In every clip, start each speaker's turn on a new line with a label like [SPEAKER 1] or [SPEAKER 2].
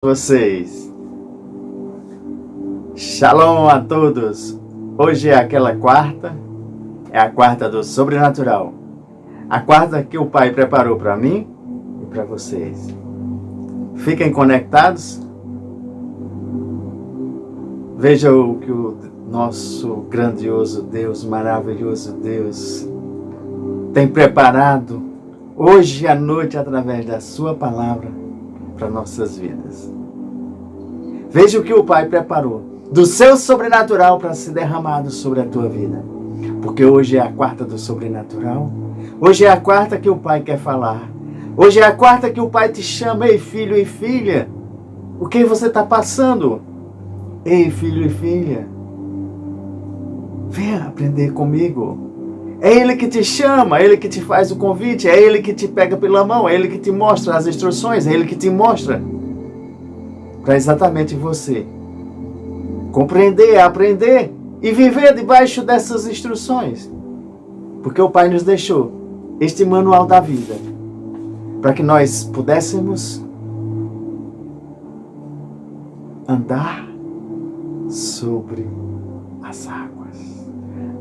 [SPEAKER 1] Vocês. Shalom a todos. Hoje é aquela quarta, é a quarta do sobrenatural. A quarta que o Pai preparou para mim e para vocês. Fiquem conectados. Vejam o que o nosso grandioso Deus, maravilhoso Deus, tem preparado hoje à noite através da sua palavra para nossas vidas. Veja o que o Pai preparou do seu sobrenatural para ser derramado sobre a tua vida. Porque hoje é a quarta do sobrenatural. Hoje é a quarta que o Pai quer falar. Hoje é a quarta que o Pai te chama. Ei, filho e filha, o que você está passando? Ei, filho e filha, venha aprender comigo. É Ele que te chama, é Ele que te faz o convite, é Ele que te pega pela mão, é Ele que te mostra as instruções, é Ele que te mostra para exatamente você compreender, aprender e viver debaixo dessas instruções. Porque o Pai nos deixou este manual da vida para que nós pudéssemos andar sobre as águas.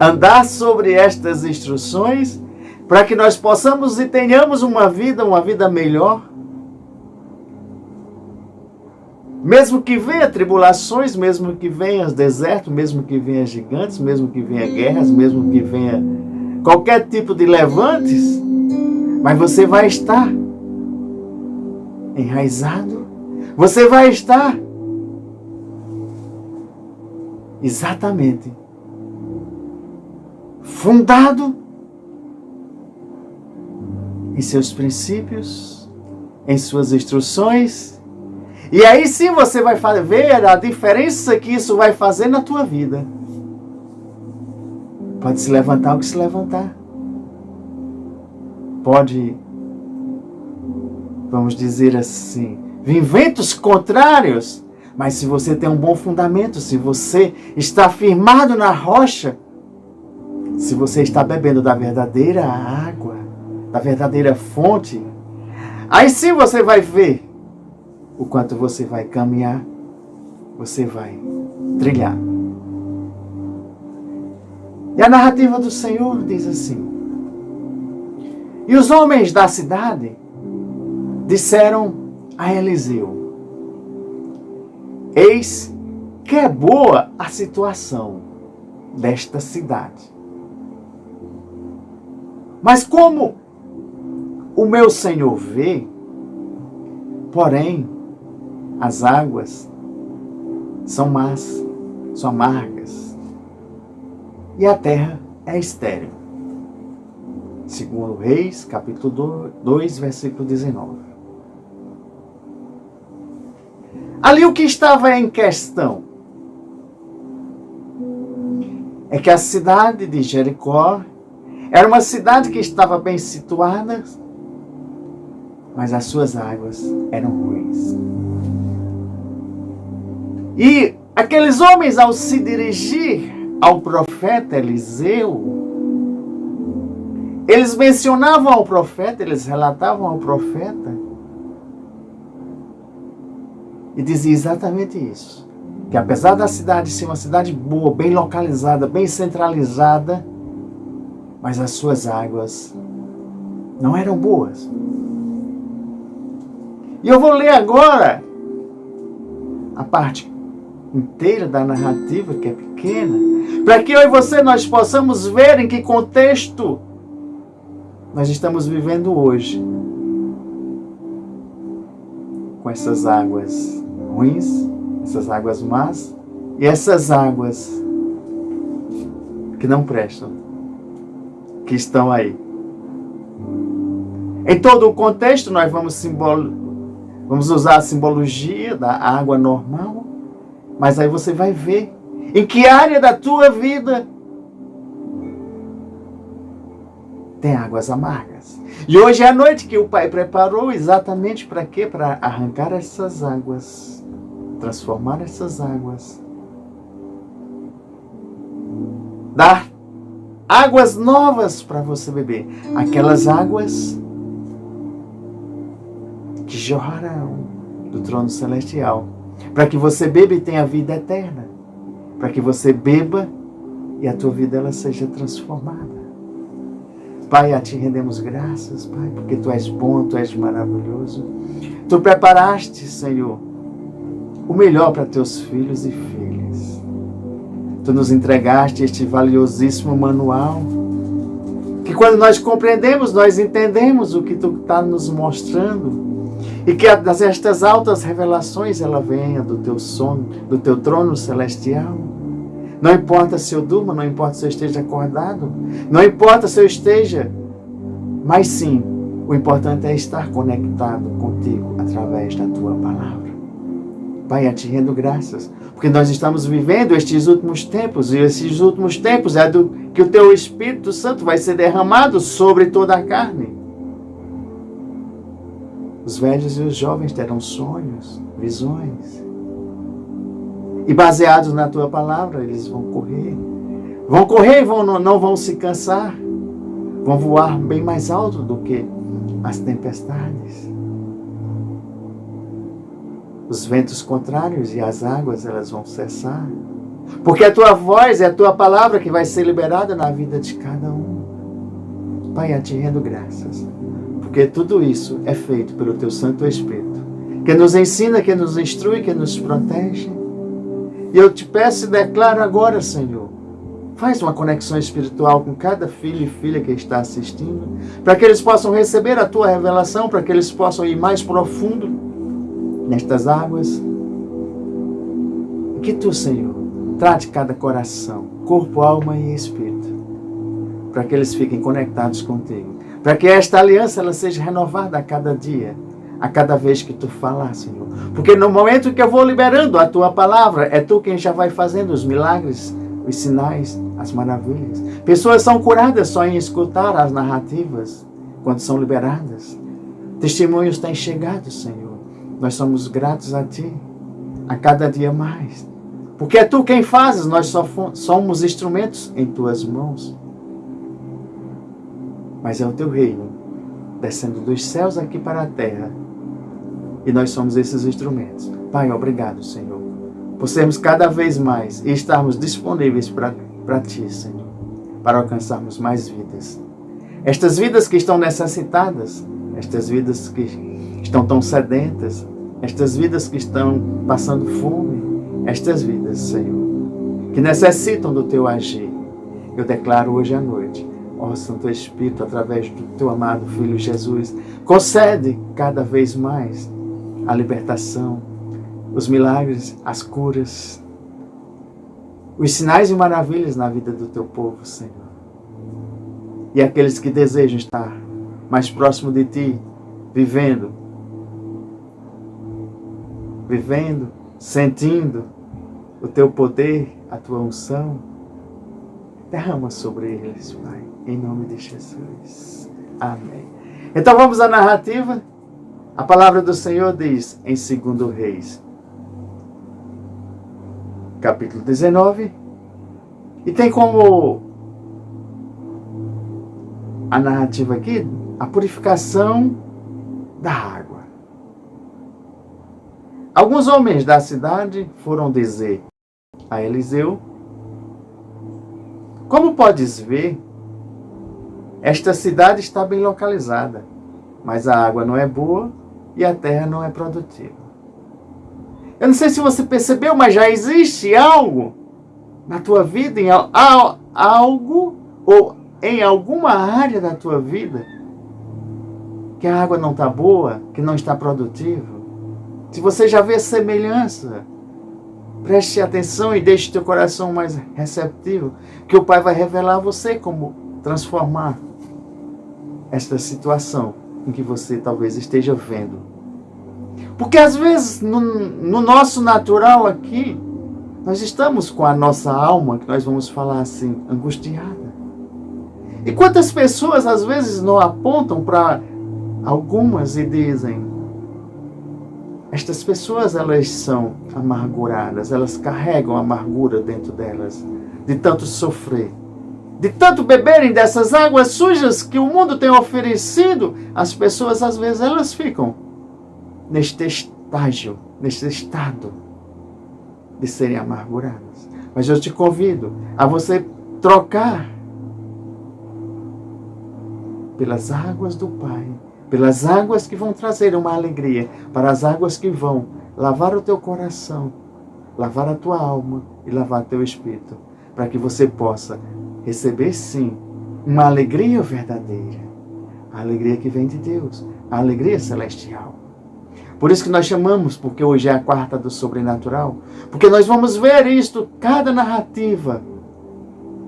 [SPEAKER 1] Andar sobre estas instruções para que nós possamos e tenhamos uma vida melhor. Mesmo que venha tribulações, mesmo que venha deserto, mesmo que venha gigantes, mesmo que venha guerras, mesmo que venha qualquer tipo de levantes, mas você vai estar enraizado, você vai estar exatamente fundado em seus princípios, em suas instruções. E aí sim você vai ver a diferença que isso vai fazer na tua vida. Pode se levantar o que se levantar. Pode, vamos dizer assim, vir ventos contrários. Mas se você tem um bom fundamento, se você está firmado na rocha, se você está bebendo da verdadeira água, da verdadeira fonte, aí sim você vai ver o quanto você vai caminhar, você vai trilhar. E a narrativa do Senhor diz assim: e os homens da cidade disseram a Eliseu: eis que é boa a situação desta cidade. Mas como o meu Senhor vê, porém, as águas são más, são amargas, e a terra é estéril. Segundo Reis, capítulo 2, versículo 19. Ali o que estava em questão é que a cidade de Jericó era uma cidade que estava bem situada, mas as suas águas eram ruins. E aqueles homens, ao se dirigir ao profeta Eliseu, eles mencionavam ao profeta, eles relatavam ao profeta, e diziam exatamente isso. Que apesar da cidade ser uma cidade boa, bem localizada, bem centralizada, mas as suas águas não eram boas. E eu vou ler agora a parte inteira da narrativa, que é pequena, para que eu e você nós possamos ver em que contexto nós estamos vivendo hoje. Com essas águas ruins, essas águas más e essas águas que não prestam, que estão aí. Em todo o contexto, nós vamos usar a simbologia da água normal, mas aí você vai ver em que área da tua vida tem águas amargas. E hoje é a noite que o Pai preparou exatamente para quê? Para arrancar essas águas, transformar essas águas, dar águas novas para você beber. Aquelas águas que jorrarão, do trono celestial, para que você beba e tenha vida eterna, para que você beba e a tua vida ela seja transformada. Pai, a Ti rendemos graças, Pai, porque Tu és bom, Tu és maravilhoso. Tu preparaste, Senhor, o melhor para Teus filhos e filhas. Tu nos entregaste este valiosíssimo manual, que quando nós compreendemos, nós entendemos o que Tu está nos mostrando, e que estas altas revelações ela venha do Teu sono, do Teu trono celestial. Não importa se eu durma, não importa se eu esteja acordado, não importa se eu esteja, mas sim, o importante é estar conectado contigo através da Tua palavra. Pai, a Ti rendo graças, porque nós estamos vivendo estes últimos tempos, e esses últimos tempos é que o Teu Espírito Santo vai ser derramado sobre toda a carne. Os velhos e os jovens terão sonhos, visões. E baseados na Tua palavra, eles vão correr. Vão correr e não vão se cansar. Vão voar bem mais alto do que as tempestades. Os ventos contrários e as águas, elas vão cessar. Porque a Tua voz é a Tua palavra que vai ser liberada na vida de cada um. Pai, a Ti rendo graças. Porque tudo isso é feito pelo Teu Santo Espírito, que nos ensina, que nos instrui, que nos protege. E eu te peço e declaro agora, Senhor, faz uma conexão espiritual com cada filho e filha que está assistindo, para que eles possam receber a Tua revelação, para que eles possam ir mais profundo nestas águas. E que Tu, Senhor, trate cada coração, corpo, alma e espírito, para que eles fiquem conectados contigo, para que esta aliança ela seja renovada a cada dia, a cada vez que Tu falar, Senhor. Porque no momento que eu vou liberando a Tua palavra, é Tu quem já vai fazendo os milagres, os sinais, as maravilhas. Pessoas são curadas só em escutar as narrativas, quando são liberadas. Testemunhos têm chegado, Senhor. Nós somos gratos a Ti, a cada dia mais. Porque é Tu quem fazes, nós só somos instrumentos em Tuas mãos. Mas é o Teu reino, descendo dos céus aqui para a terra. E nós somos esses instrumentos. Pai, obrigado, Senhor, por sermos cada vez mais e estarmos disponíveis para Ti, Senhor, para alcançarmos mais vidas. Estas vidas que estão necessitadas, estas vidas que estão tão sedentas, estas vidas que estão passando fome, estas vidas, Senhor, que necessitam do Teu agir. Eu declaro hoje à noite, ó Santo Espírito, através do Teu amado Filho Jesus, concede cada vez mais a libertação, os milagres, as curas, os sinais e maravilhas na vida do Teu povo, Senhor. E aqueles que desejam estar mais próximo de Ti, vivendo, sentindo o Teu poder, a Tua unção, derrama sobre eles, Pai, em nome de Jesus. Amém. Então vamos à narrativa. A palavra do Senhor diz em 2 Reis, capítulo 19, e tem como a narrativa aqui a purificação da água. Alguns homens da cidade foram dizer a Eliseu: como podes ver, esta cidade está bem localizada, mas a água não é boa e a terra não é produtiva. Eu não sei se você percebeu, mas já existe algo na tua vida, algo ou em alguma área da tua vida que a água não está boa, que não está produtiva. Se você já vê semelhança, preste atenção e deixe teu coração mais receptivo, que o Pai vai revelar a você como transformar esta situação em que você talvez esteja vendo. Porque às vezes no nosso natural aqui, nós estamos com a nossa alma, que nós vamos falar assim, angustiada. E quantas pessoas às vezes não apontam para algumas e dizem: estas pessoas, elas são amarguradas, elas carregam amargura dentro delas, de tanto sofrer, de tanto beberem dessas águas sujas que o mundo tem oferecido. As pessoas, às vezes, elas ficam neste estágio, nesse estado de serem amarguradas. Mas eu te convido a você trocar pelas águas do Pai, pelas águas que vão trazer uma alegria, para as águas que vão lavar o teu coração, lavar a tua alma e lavar teu espírito, para que você possa receber sim uma alegria verdadeira, a alegria que vem de Deus, a alegria celestial. Por isso que nós chamamos, porque hoje é a quarta do sobrenatural, porque nós vamos ver isto, cada narrativa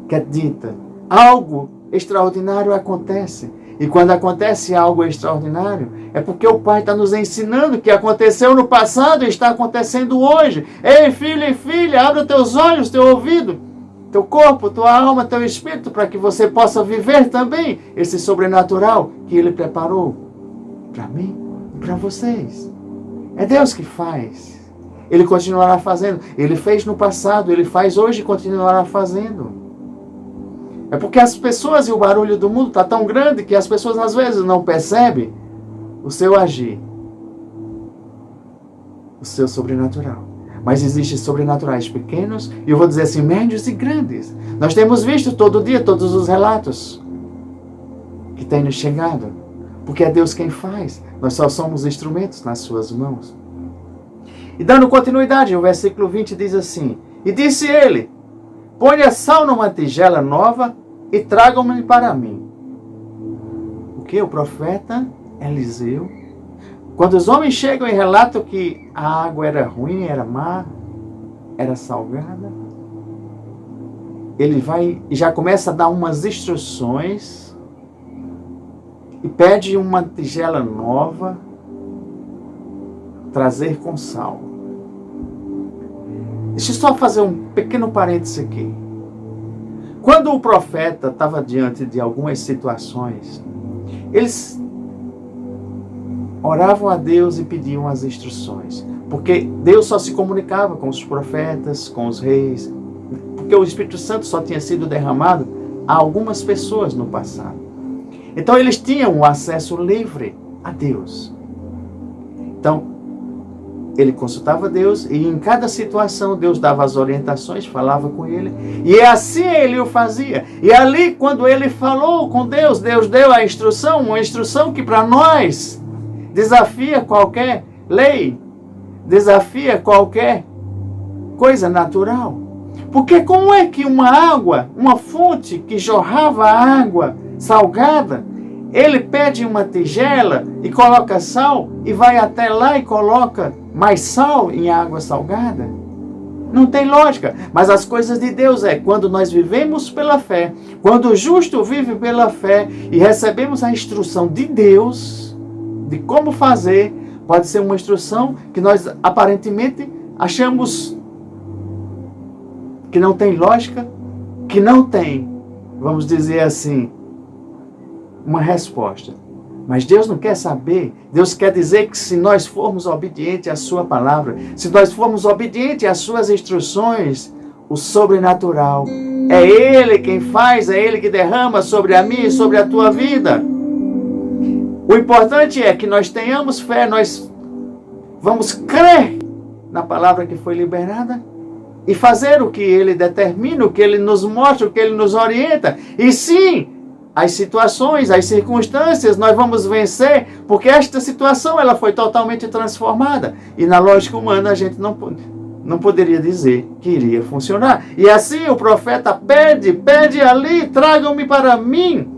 [SPEAKER 1] que é dita, algo extraordinário acontece. E quando acontece algo extraordinário, é porque o Pai está nos ensinando que aconteceu no passado e está acontecendo hoje. Ei, filho e filha, abre os teus olhos, teu ouvido, teu corpo, tua alma, teu espírito, para que você possa viver também esse sobrenatural que Ele preparou para mim e para vocês. É Deus que faz. Ele continuará fazendo. Ele fez no passado, Ele faz hoje e continuará fazendo. É porque as pessoas e o barulho do mundo está tão grande que as pessoas às vezes não percebem o seu agir, o seu sobrenatural. Mas existem sobrenaturais pequenos e eu vou dizer assim, médios e grandes. Nós temos visto todo dia todos os relatos que têm nos chegado. Porque é Deus quem faz. Nós só somos instrumentos nas suas mãos. E dando continuidade, o versículo 20 diz assim: E disse ele, ponha sal numa tigela nova e tragam-me para mim. O que? O profeta Eliseu. Quando os homens chegam e relatam que a água era ruim, era má, era salgada, ele vai e já começa a dar umas instruções e pede uma tigela nova, trazer com sal. Deixa eu só fazer um pequeno parênteses aqui. Quando o profeta estava diante de algumas situações, eles oravam a Deus e pediam as instruções. Porque Deus só se comunicava com os profetas, com os reis, porque o Espírito Santo só tinha sido derramado a algumas pessoas no passado. Então eles tinham um acesso livre a Deus. Então, ele consultava Deus e em cada situação Deus dava as orientações, falava com ele. E assim ele o fazia. E ali, quando ele falou com Deus, Deus deu a instrução, uma instrução que para nós desafia qualquer lei, desafia qualquer coisa natural. Porque como é que uma água, uma fonte que jorrava água salgada, ele pede uma tigela e coloca sal e vai até lá e coloca mais sal em água salgada? Não tem lógica. Mas as coisas de Deus é quando nós vivemos pela fé, quando o justo vive pela fé e recebemos a instrução de Deus de como fazer, pode ser uma instrução que nós aparentemente achamos que não tem lógica, que não tem, vamos dizer assim, uma resposta. Mas Deus não quer saber. Deus quer dizer que se nós formos obedientes à sua palavra, se nós formos obedientes às suas instruções, o sobrenatural é Ele quem faz, é Ele que derrama sobre a minha e sobre a tua vida. O importante é que nós tenhamos fé, nós vamos crer na palavra que foi liberada e fazer o que Ele determina, o que Ele nos mostra, o que Ele nos orienta. E sim, as situações, as circunstâncias, nós vamos vencer, porque esta situação ela foi totalmente transformada. E na lógica humana a gente não poderia dizer que iria funcionar. E assim o profeta pede ali, tragam-me para mim.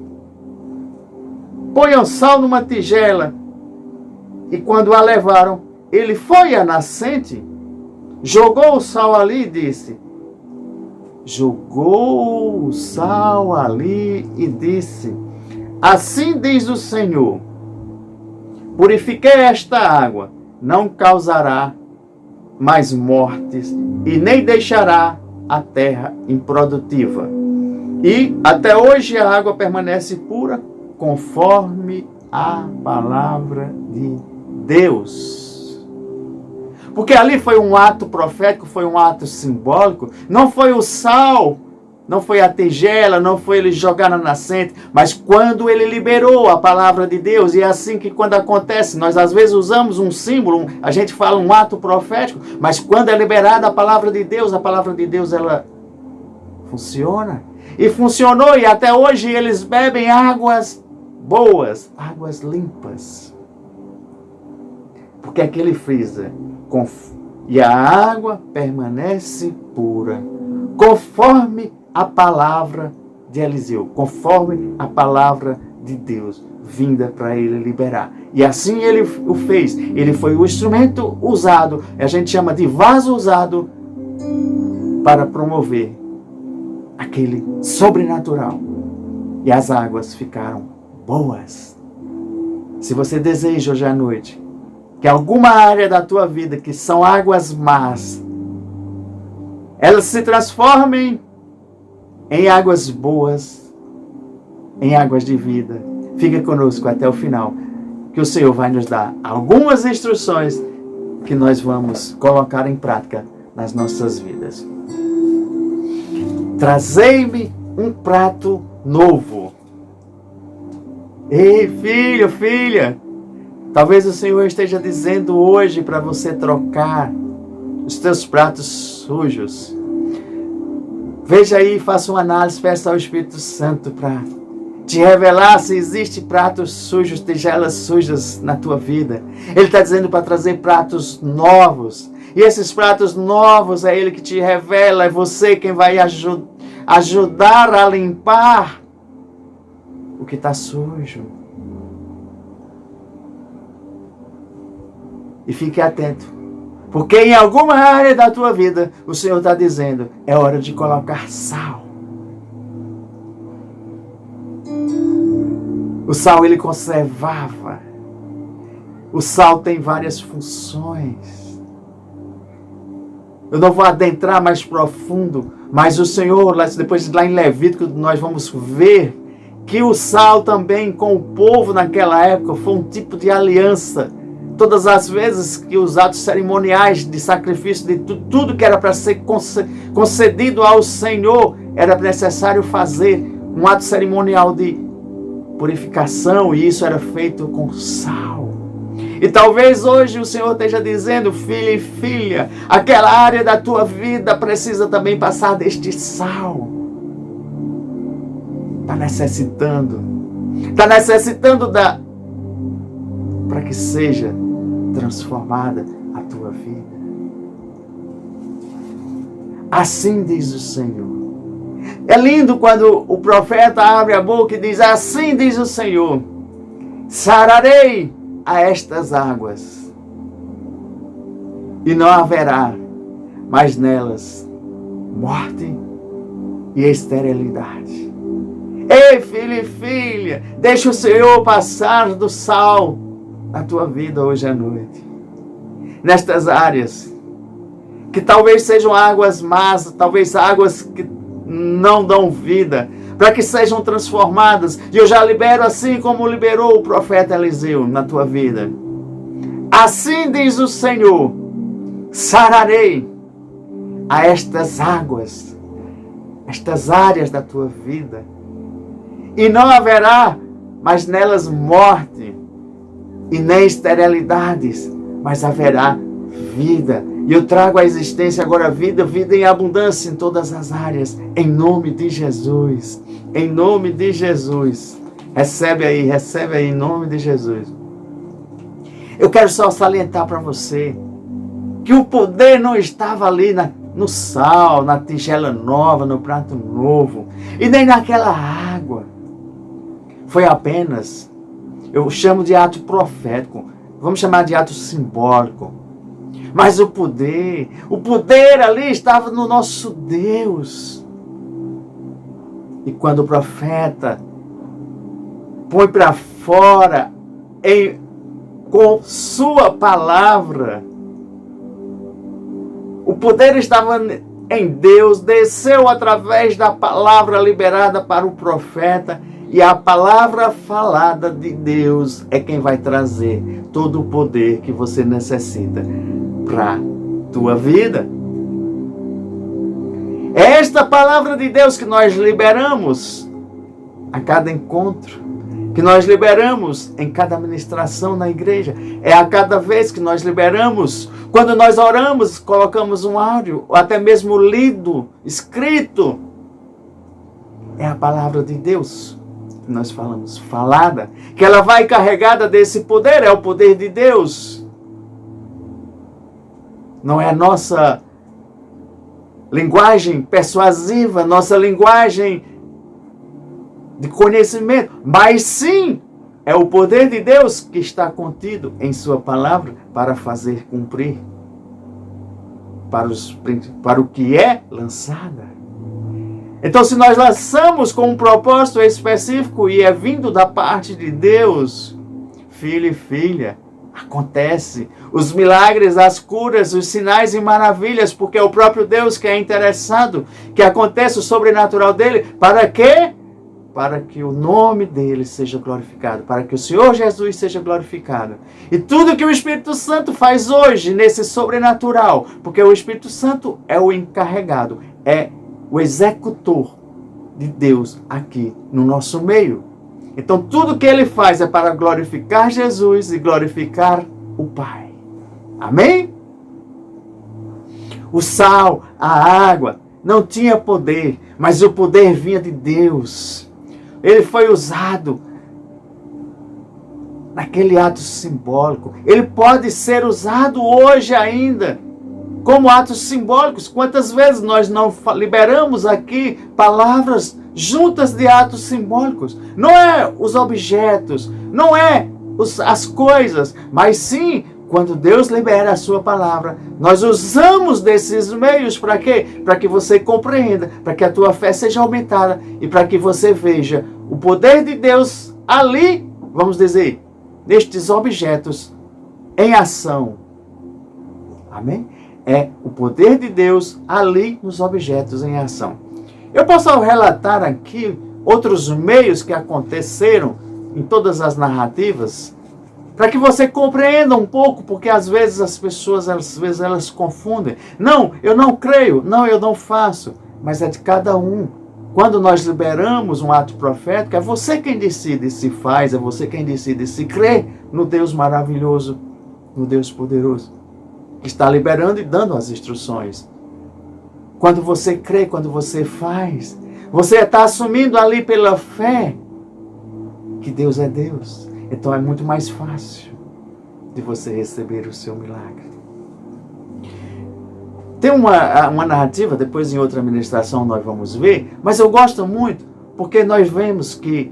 [SPEAKER 1] Ponham sal numa tigela. E quando a levaram, ele foi à nascente, jogou o sal ali e disse... Jogou o sal ali e disse: Assim diz o Senhor, purifiquei esta água, não causará mais mortes e nem deixará a terra improdutiva. E até hoje a água permanece pura, conforme a palavra de Deus. Porque ali foi um ato profético, foi um ato simbólico. Não foi o sal não foi a tigela, não foi ele jogar na nascente, mas quando ele liberou a palavra de Deus. E é assim que quando acontece, nós às vezes usamos um símbolo, a gente fala um ato profético, mas quando é liberada a palavra de Deus ela funciona. E funcionou, e até hoje eles bebem águas boas, águas limpas. Porque aquele freezer, e a água permanece pura, conforme a palavra de Eliseu, conforme a palavra de Deus, vinda para ele liberar. E assim ele o fez. Ele foi o instrumento usado, a gente chama de vaso usado, para promover aquele sobrenatural. E as águas ficaram boas. Se você deseja hoje à noite que alguma área da tua vida, que são águas más, elas se transformem em águas boas, em águas de vida, fica conosco até o final, que o Senhor vai nos dar algumas instruções que nós vamos colocar em prática nas nossas vidas. Trazei-me um prato novo. Ei, filho, filha, talvez o Senhor esteja dizendo hoje para você trocar os teus pratos sujos. Veja aí, faça uma análise, peça ao Espírito Santo para te revelar se existe pratos sujos, tigelas sujas na tua vida. Ele está dizendo para trazer pratos novos. E esses pratos novos é Ele que te revela, é você quem vai ajudar a limpar o que está sujo. E fique atento, porque em alguma área da tua vida o Senhor está dizendo, é hora de colocar sal. O sal ele conservava. O sal tem várias funções. Eu não vou adentrar mais profundo, mas o Senhor, depois lá em Levítico, nós vamos ver que o sal também com o povo naquela época foi um tipo de aliança. Todas as vezes que os atos cerimoniais de sacrifício, de tudo que era para ser concedido ao Senhor, era necessário fazer um ato cerimonial de purificação, e isso era feito com sal. E talvez hoje o Senhor esteja dizendo, filho e filha, aquela área da tua vida precisa também passar deste sal. Está necessitando para que seja transformada a tua vida. Assim diz o Senhor. É lindo quando o profeta abre a boca e diz, assim diz o Senhor, sararei a estas águas, e não haverá mais nelas morte e esterilidade. Ei, filho e filha, deixa o Senhor passar do sal na tua vida hoje à noite. Nestas áreas, que talvez sejam águas más, talvez águas que não dão vida, para que sejam transformadas. E eu já libero assim como liberou o profeta Eliseu na tua vida. Assim diz o Senhor, sararei a estas águas, estas áreas da tua vida, e não haverá mais nelas morte e nem esterilidades, mas haverá vida. E eu trago à existência agora vida em abundância em todas as áreas, em nome de Jesus. Em nome de Jesus. Recebe aí, em nome de Jesus. Eu quero só salientar para você que o poder não estava ali no sal, na tigela nova, no prato novo, e nem naquela água. Foi apenas, eu chamo de ato profético, vamos chamar de ato simbólico. Mas o poder ali estava no nosso Deus. E quando o profeta põe para fora com sua palavra, o poder estava em Deus, desceu através da palavra liberada para o profeta, e a palavra falada de Deus é quem vai trazer todo o poder que você necessita para a tua vida. É esta palavra de Deus que nós liberamos a cada encontro, que nós liberamos em cada ministração na igreja. É a cada vez que nós liberamos. Quando nós oramos, colocamos um áudio, ou até mesmo lido, escrito. É a palavra de Deus que nós falamos, falada, que ela vai carregada desse poder, é o poder de Deus. Não é a nossa linguagem persuasiva, nossa linguagem de conhecimento, mas sim é o poder de Deus que está contido em sua palavra para fazer cumprir para o que é lançada. Então, se nós lançamos com um propósito específico e é vindo da parte de Deus, filho e filha, acontece os milagres, as curas, os sinais e maravilhas, porque é o próprio Deus que é interessado que aconteça o sobrenatural dele. Para quê? Para que o nome dele seja glorificado, para que o Senhor Jesus seja glorificado. E tudo que o Espírito Santo faz hoje nesse sobrenatural, porque o Espírito Santo é o encarregado, é o executor de Deus aqui no nosso meio. Então tudo que ele faz é para glorificar Jesus e glorificar o Pai. Amém? O sal, a água, não tinha poder, mas o poder vinha de Deus. Ele foi usado naquele ato simbólico. Ele pode ser usado hoje ainda como atos simbólicos. Quantas vezes nós não liberamos aqui palavras juntas de atos simbólicos? Não é os objetos, não é as coisas, mas sim, quando Deus libera a sua palavra, nós usamos desses meios para quê? Para que você compreenda, para que a tua fé seja aumentada e para que você veja o poder de Deus ali, vamos dizer, nestes objetos em ação. Amém? É o poder de Deus ali nos objetos em ação. Eu posso relatar aqui outros meios que aconteceram em todas as narrativas, para que você compreenda um pouco, porque às vezes as pessoas elas confundem. Não, eu não creio, não, eu não faço, mas é de cada um. Quando nós liberamos um ato profético, é você quem decide se faz, é você quem decide se crê no Deus maravilhoso, no Deus poderoso, que está liberando e dando as instruções. Quando você crê, quando você faz, você está assumindo ali pela fé que Deus é Deus. Então é muito mais fácil de você receber o seu milagre. Tem uma narrativa, depois em outra ministração nós vamos ver, mas eu gosto muito, porque nós vemos que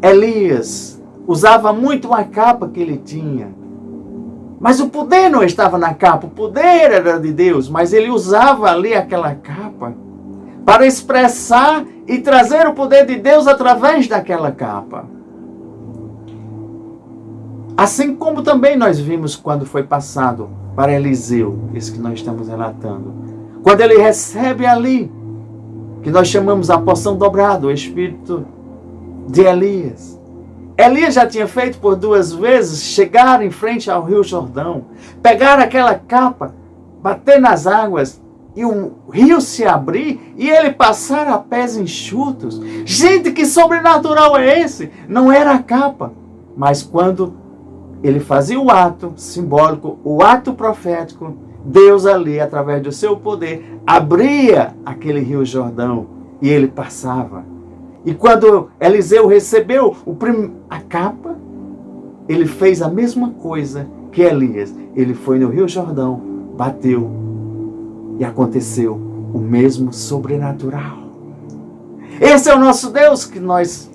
[SPEAKER 1] Elias usava muito a capa que ele tinha. Mas o poder não estava na capa, o poder era de Deus, mas ele usava ali aquela capa para expressar e trazer o poder de Deus através daquela capa. Assim como também nós vimos quando foi passado para Eliseu, isso que nós estamos relatando. Quando ele recebe ali, que nós chamamos a porção dobrada, o espírito de Elias. Elias já tinha feito por 2 vezes, chegar em frente ao rio Jordão, pegar aquela capa, bater nas águas e o rio se abrir e ele passar a pés enxutos. Gente, que sobrenatural é esse? Não era a capa, mas quando ele fazia o ato simbólico, o ato profético, Deus ali, através do seu poder, abria aquele rio Jordão e ele passava. E quando Eliseu recebeu a capa, ele fez a mesma coisa que Elias. Ele foi no rio Jordão, bateu e aconteceu o mesmo sobrenatural. Esse é o nosso Deus que nós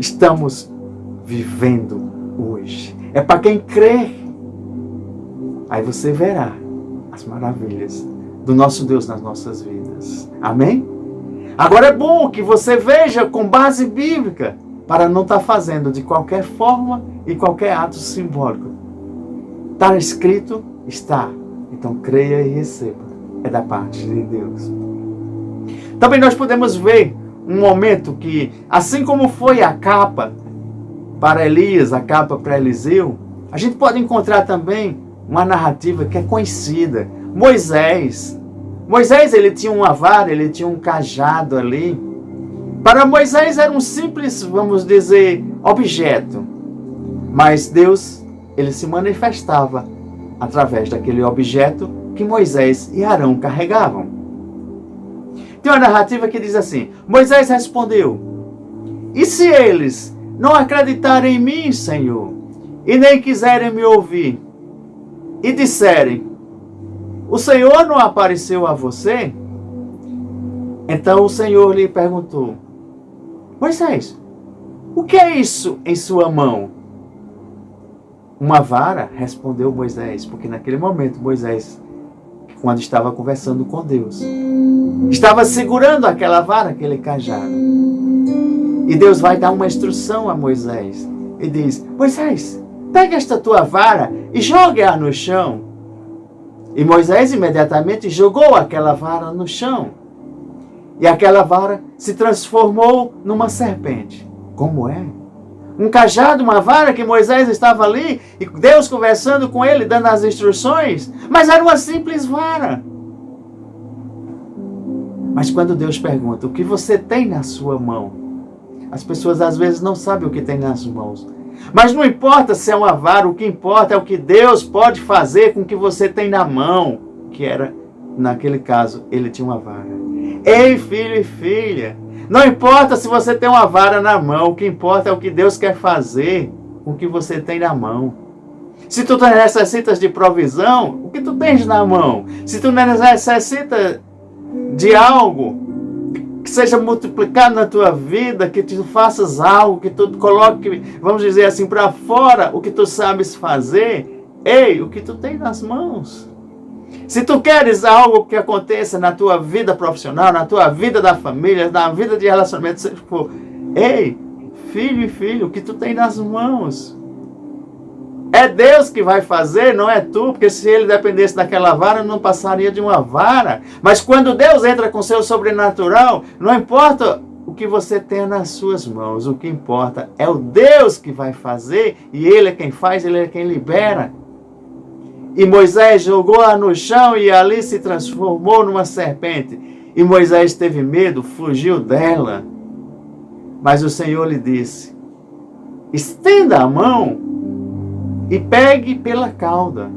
[SPEAKER 1] estamos vivendo hoje. É para quem crê. Aí você verá as maravilhas do nosso Deus nas nossas vidas. Amém? Agora é bom que você veja com base bíblica, para não estar fazendo de qualquer forma e qualquer ato simbólico. Está escrito? Está. Então creia e receba. É da parte de Deus. Também nós podemos ver um momento que, assim como foi a capa para Elias, a capa para Eliseu, a gente pode encontrar também uma narrativa que é conhecida. Moisés, Moisés, ele tinha uma vara, ele tinha um cajado ali. Para Moisés era um simples, vamos dizer, objeto. Mas Deus, ele se manifestava através daquele objeto que Moisés e Arão carregavam. Tem uma narrativa que diz assim: Moisés respondeu: e se eles não acreditarem em mim, Senhor, e nem quiserem me ouvir, e disserem: o Senhor não apareceu a você? Então o Senhor lhe perguntou: Moisés, o que é isso em sua mão? Uma vara, respondeu Moisés, porque naquele momento Moisés, quando estava conversando com Deus, estava segurando aquela vara, aquele cajado. E Deus vai dar uma instrução a Moisés e diz: Moisés, pega esta tua vara e jogue-a no chão. E Moisés imediatamente jogou aquela vara no chão. E aquela vara se transformou numa serpente. Como é? Um cajado, uma vara que Moisés estava ali, e Deus conversando com ele, dando as instruções, mas era uma simples vara. Mas quando Deus pergunta: o que você tem na sua mão? As pessoas às vezes não sabem o que tem nas mãos. Mas não importa se é uma vara, o que importa é o que Deus pode fazer com o que você tem na mão. Que era, naquele caso, ele tinha uma vara. Ei, filho e filha, não importa se você tem uma vara na mão, o que importa é o que Deus quer fazer com o que você tem na mão. Se tu necessitas de provisão, o que tu tens na mão? Se tu necessitas de algo que seja multiplicado na tua vida, que tu faças algo, que tu coloque, vamos dizer assim, para fora o que tu sabes fazer, ei, o que tu tem nas mãos. Se tu queres algo que aconteça na tua vida profissional, na tua vida da família, na vida de relacionamento, seja for, ei, filho e filha, o que tu tem nas mãos. É Deus que vai fazer, não é tu, porque se ele dependesse daquela vara, não passaria de uma vara. Mas quando Deus entra com seu sobrenatural, não importa o que você tenha nas suas mãos, o que importa é o Deus que vai fazer, e ele é quem faz, ele é quem libera. E Moisés jogou-a no chão e ali se transformou numa serpente. E Moisés teve medo, fugiu dela. Mas o Senhor lhe disse: estenda a mão e pegue pela cauda.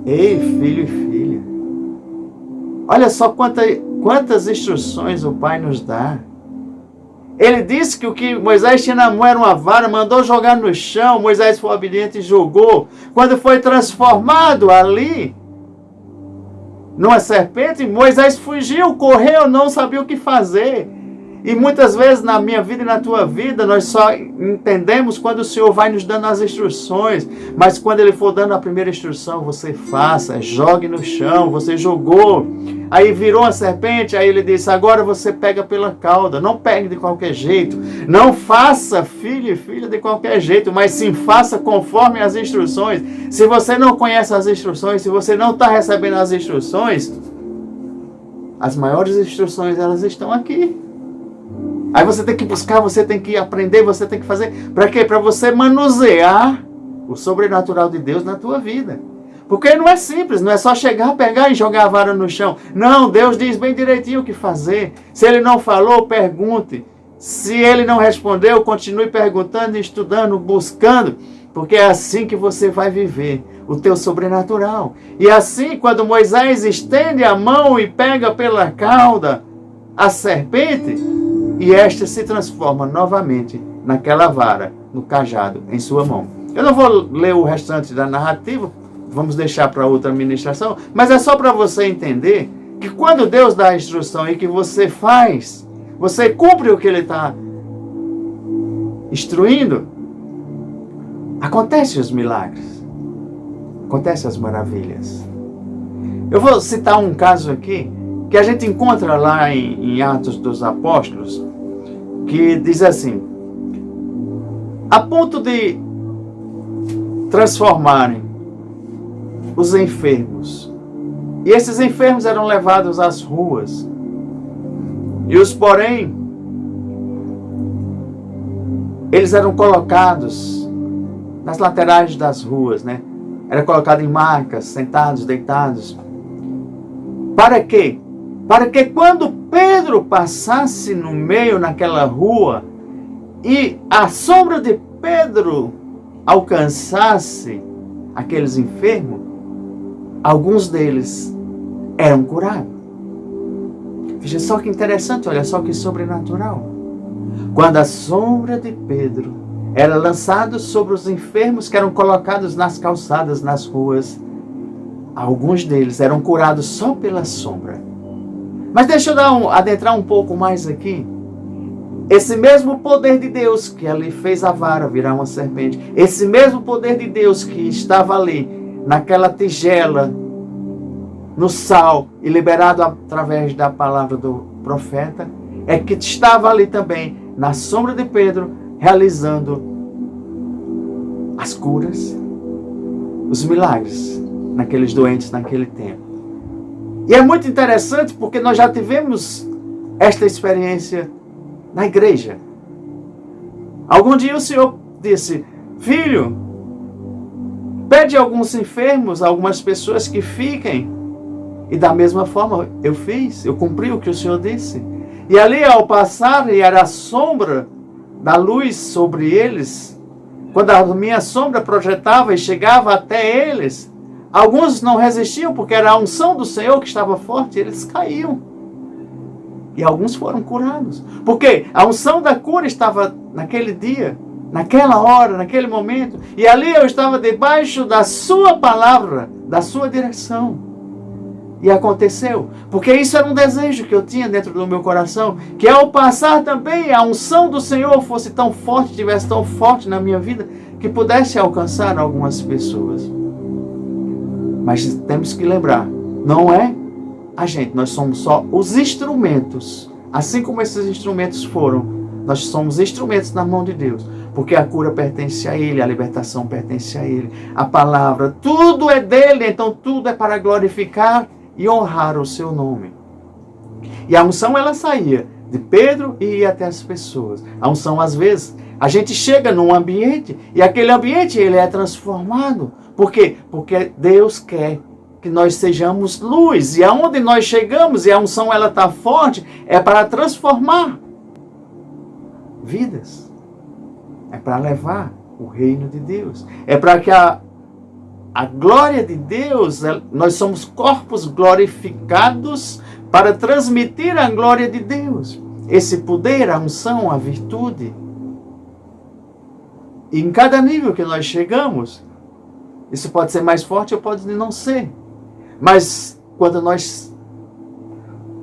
[SPEAKER 1] Ei, filho e filha, olha só quantas instruções o Pai nos dá. Ele disse que o que Moisés tinha na mão era uma vara, mandou jogar no chão, Moisés foi obediente e jogou. Quando foi transformado ali numa serpente, Moisés fugiu, correu, não sabia o que fazer. E muitas vezes na minha vida e na tua vida, nós só entendemos quando o Senhor vai nos dando as instruções. Mas quando Ele for dando a primeira instrução, você faça, jogue no chão, você jogou. Aí virou a serpente, aí Ele disse: agora você pega pela cauda. Não pegue de qualquer jeito. Não faça, filho e filha, de qualquer jeito, mas sim faça conforme as instruções. Se você não conhece as instruções, se você não está recebendo as instruções, as maiores instruções, elas estão aqui. Aí você tem que buscar, você tem que aprender, você tem que fazer. Para quê? Para você manusear o sobrenatural de Deus na tua vida. Porque não é simples, não é só chegar, pegar e jogar a vara no chão. Não, Deus diz bem direitinho o que fazer. Se Ele não falou, pergunte. Se Ele não respondeu, continue perguntando, estudando, buscando. Porque é assim que você vai viver o teu sobrenatural. E assim, quando Moisés estende a mão e pega pela cauda a serpente, e esta se transforma novamente naquela vara, no cajado, em sua mão. Eu não vou ler o restante da narrativa, vamos deixar para outra ministração, mas é só para você entender que quando Deus dá a instrução e que você faz, você cumpre o que Ele está instruindo, acontecem os milagres, acontecem as maravilhas. Eu vou citar um caso aqui, que a gente encontra lá em Atos dos Apóstolos, que diz assim: a ponto de transformarem os enfermos. E esses enfermos eram levados às ruas. E os porém, eles eram colocados nas laterais das ruas, né? Era colocado em macas, sentados, deitados. Para quê? Para que quando Pedro passasse no meio naquela rua e a sombra de Pedro alcançasse aqueles enfermos, alguns deles eram curados. Veja só que interessante, olha só que sobrenatural. Quando a sombra de Pedro era lançada sobre os enfermos que eram colocados nas calçadas, nas ruas, alguns deles eram curados só pela sombra. Mas deixa eu adentrar um pouco mais aqui. Esse mesmo poder de Deus que ali fez a vara virar uma serpente, esse mesmo poder de Deus que estava ali, naquela tigela, no sal, e liberado através da palavra do profeta, é que estava ali também, na sombra de Pedro, realizando as curas, os milagres, naqueles doentes naquele tempo. E é muito interessante porque nós já tivemos esta experiência na igreja. Algum dia o Senhor disse: filho, pede a alguns enfermos, a algumas pessoas que fiquem. E da mesma forma eu fiz, eu cumpri o que o Senhor disse. E ali ao passar, e era a sombra da luz sobre eles, quando a minha sombra projetava e chegava até eles, alguns não resistiam porque era a unção do Senhor que estava forte, eles caíam. E alguns foram curados. Porque a unção da cura estava naquele dia, naquela hora, naquele momento. E ali eu estava debaixo da sua palavra, da sua direção. E aconteceu. Porque isso era um desejo que eu tinha dentro do meu coração. Que ao passar também a unção do Senhor fosse tão forte, estivesse tão forte na minha vida, que pudesse alcançar algumas pessoas. Mas temos que lembrar, não é a gente, nós somos só os instrumentos. Assim como esses instrumentos foram, nós somos instrumentos na mão de Deus. Porque a cura pertence a Ele, a libertação pertence a Ele, a palavra, tudo é dele, então tudo é para glorificar e honrar o seu nome. E a unção, ela saía de Pedro e ia até as pessoas. A unção, às vezes, a gente chega num ambiente e aquele ambiente ele é transformado. Por quê? Porque Deus quer que nós sejamos luz. E aonde nós chegamos, e a unção ela está forte, é para transformar vidas. É para levar o reino de Deus. É para que a glória de Deus, nós somos corpos glorificados para transmitir a glória de Deus. Esse poder, a unção, a virtude. E em cada nível que nós chegamos, isso pode ser mais forte ou pode não ser. Mas quando nós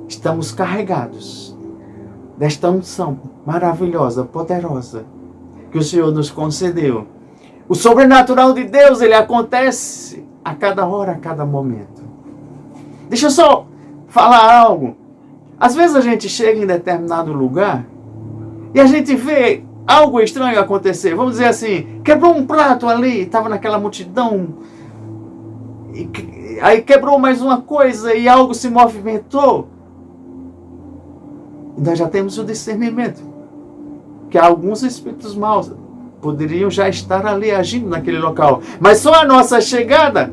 [SPEAKER 1] estamos carregados desta unção maravilhosa, poderosa, que o Senhor nos concedeu, o sobrenatural de Deus, ele acontece a cada hora, a cada momento. Deixa eu só falar algo. Às vezes a gente chega em determinado lugar e a gente vê algo estranho acontecer. Vamos dizer assim, quebrou um prato ali, estava naquela multidão, aí quebrou mais uma coisa e algo se movimentou. E nós já temos o discernimento que alguns espíritos maus poderiam já estar ali agindo naquele local. Mas só a nossa chegada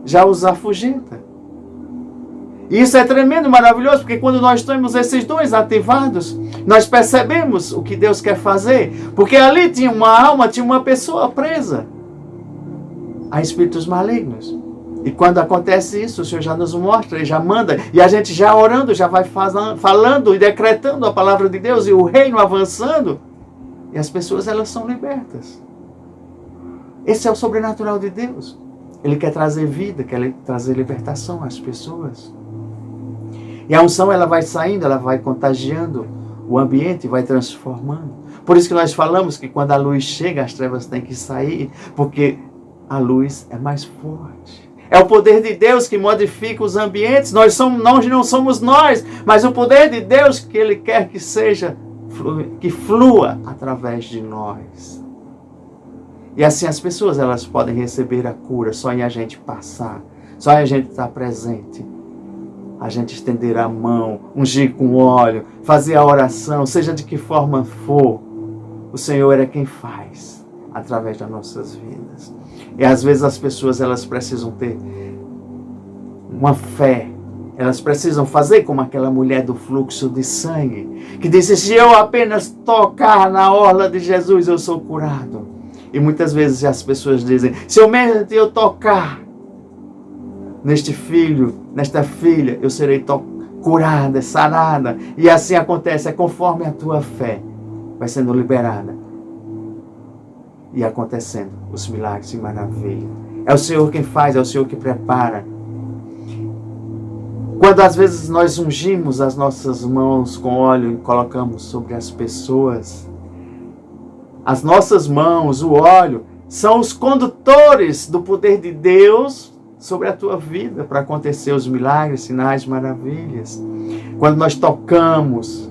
[SPEAKER 1] já os afugenta. E isso é tremendo, maravilhoso, porque quando nós temos esses dons ativados, nós percebemos o que Deus quer fazer. Porque ali tinha uma alma, tinha uma pessoa presa a espíritos malignos. E quando acontece isso, o Senhor já nos mostra, Ele já manda, e a gente já orando, já vai falando e decretando a palavra de Deus, e o reino avançando, e as pessoas elas são libertas. Esse é o sobrenatural de Deus. Ele quer trazer vida, quer trazer libertação às pessoas. E a unção ela vai saindo, ela vai contagiando o ambiente, vai transformando. Por isso que nós falamos que quando a luz chega, as trevas têm que sair, porque a luz é mais forte. É o poder de Deus que modifica os ambientes. Nós não somos nós, mas o poder de Deus que Ele quer que seja, que flua através de nós. E assim as pessoas elas podem receber a cura só em a gente passar, só em a gente estar presente. A gente estender a mão, ungir com óleo, fazer a oração, seja de que forma for. O Senhor é quem faz através das nossas vidas. E às vezes as pessoas elas precisam ter uma fé Elas precisam fazer como aquela mulher do fluxo de sangue, que disse, se eu apenas tocar na orla de Jesus, eu sou curado. E muitas vezes as pessoas dizem, se eu tocar neste filho, nesta filha, eu serei curada, sarada. E assim acontece, é conforme a tua fé vai sendo liberada. E acontecendo os milagres e maravilhas. É o Senhor quem faz, é o Senhor que prepara. Quando às vezes nós ungimos as nossas mãos com óleo e colocamos sobre as pessoas, as nossas mãos, o óleo, são os condutores do poder de Deus sobre a tua vida para acontecer os milagres, sinais, maravilhas. Quando nós tocamos,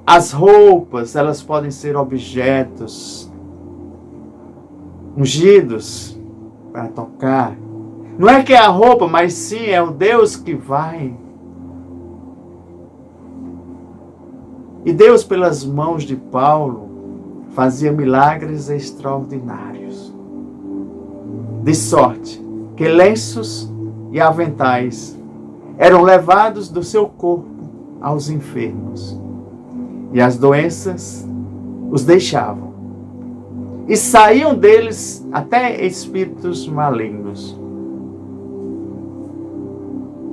[SPEAKER 1] as roupas, elas podem ser objetos ungidos para tocar. Não é que é a roupa, mas sim é o Deus que vai. E Deus, pelas mãos de Paulo, fazia milagres extraordinários. De sorte que lenços e aventais eram levados do seu corpo aos enfermos. E as doenças os deixavam. E saíam deles até espíritos malignos.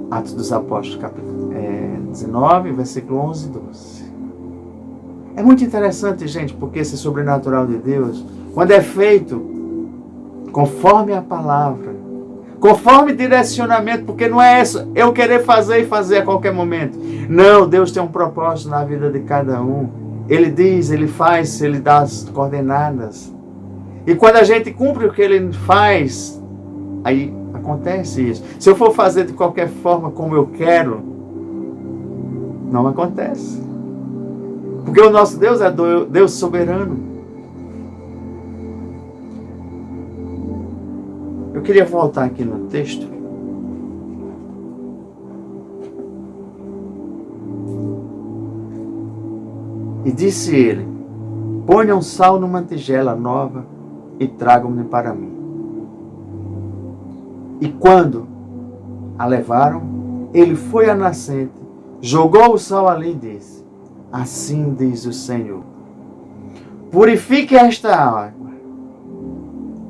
[SPEAKER 1] Atos dos Apóstolos, capítulo 19, versículo 11 e 12. É muito interessante, gente, porque esse sobrenatural de Deus, quando é feito conforme a palavra, conforme direcionamento, porque não é isso, eu querer fazer e fazer a qualquer momento. Não, Deus tem um propósito na vida de cada um. Ele diz, Ele faz, Ele dá as coordenadas. E quando a gente cumpre o que Ele faz, aí acontece isso. Se eu for fazer de qualquer forma como eu quero, não acontece. Porque o nosso Deus é Deus soberano. Eu queria voltar aqui no texto. E disse ele, ponham sal numa tigela nova e tragam-me para mim. E quando a levaram, ele foi à nascente, jogou o sal ali e disse, assim diz o Senhor, purifique esta água,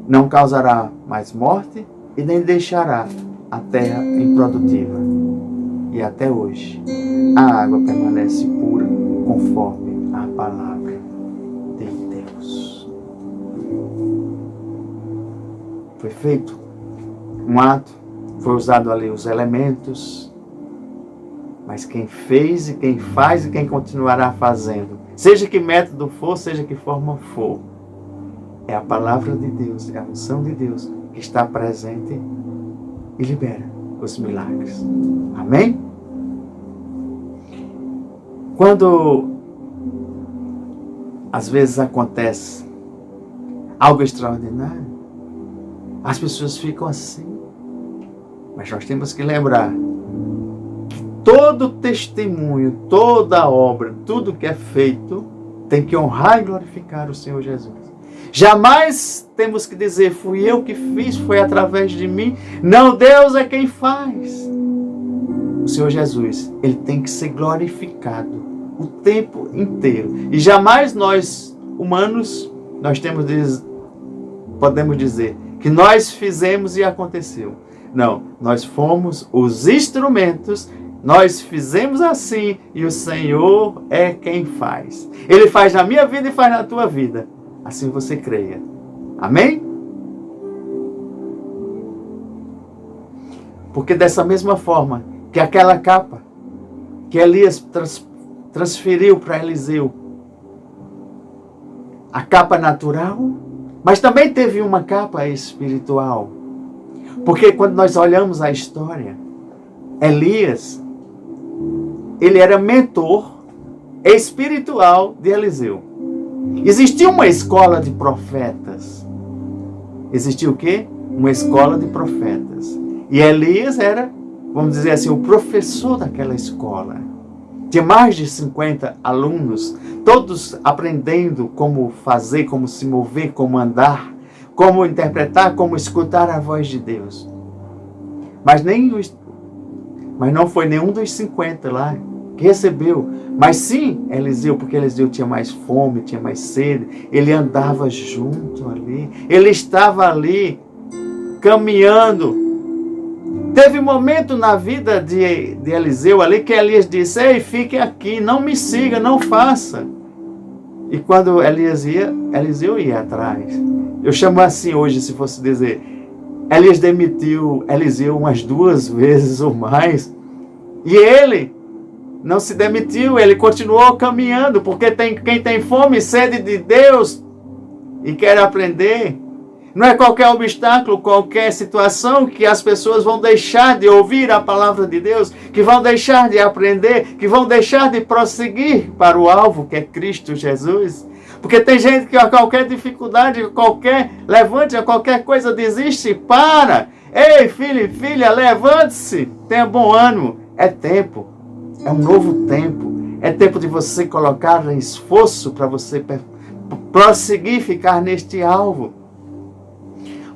[SPEAKER 1] não causará mais morte e nem deixará a terra improdutiva. E até hoje, a água permanece pura conforme a palavra de Deus. Foi feito um ato, foi usado ali os elementos, mas quem fez e quem faz e quem continuará fazendo, seja que método for, seja que forma for, é a palavra de Deus, é a unção de Deus que está presente e libera os milagres. Amém? Quando às vezes acontece algo extraordinário, as pessoas ficam assim. Mas nós temos que lembrar que todo testemunho, toda obra, tudo que é feito, tem que honrar e glorificar o Senhor Jesus. Jamais temos que dizer, fui eu que fiz, foi através de mim. Não, Deus é quem faz. O Senhor Jesus, Ele tem que ser glorificado o tempo inteiro. E jamais nós, humanos, podemos dizer que nós fizemos e aconteceu. Não, nós fomos os instrumentos, nós fizemos assim e o Senhor é quem faz. Ele faz na minha vida e faz na tua vida. Assim você creia. Amém? Porque dessa mesma forma que aquela capa que Elias transferiu para Eliseu, a capa natural, mas também teve uma capa espiritual. Porque quando nós olhamos a história, Elias, ele era mentor espiritual de Eliseu. Existia uma escola de profetas. Existia o quê? Uma escola de profetas. E Elias era, vamos dizer assim, o professor daquela escola. Tinha mais de 50 alunos, todos aprendendo como fazer, como se mover, como andar, como interpretar, como escutar a voz de Deus. Mas nem Mas não foi nenhum dos 50 lá que recebeu. Mas sim Eliseu, porque Eliseu tinha mais fome, tinha mais sede. Ele andava junto ali. Ele estava ali, caminhando. Teve um momento na vida de Eliseu ali que Elias disse: ei, fique aqui, não me siga, não faça. E quando Eliseu ia atrás. Eu chamo assim hoje, se fosse dizer, Elias demitiu Eliseu umas 2 vezes ou mais. E ele não se demitiu, ele continuou caminhando, porque quem tem fome e sede de Deus e quer aprender, não é qualquer obstáculo, qualquer situação que as pessoas vão deixar de ouvir a palavra de Deus, que vão deixar de aprender, que vão deixar de prosseguir para o alvo, que é Cristo Jesus. Porque tem gente que a qualquer dificuldade, qualquer levante, a qualquer coisa desiste, para. Ei, filho e filha, levante-se, tenha bom ânimo. É tempo, é um novo tempo. É tempo de você colocar esforço para você prosseguir, ficar neste alvo.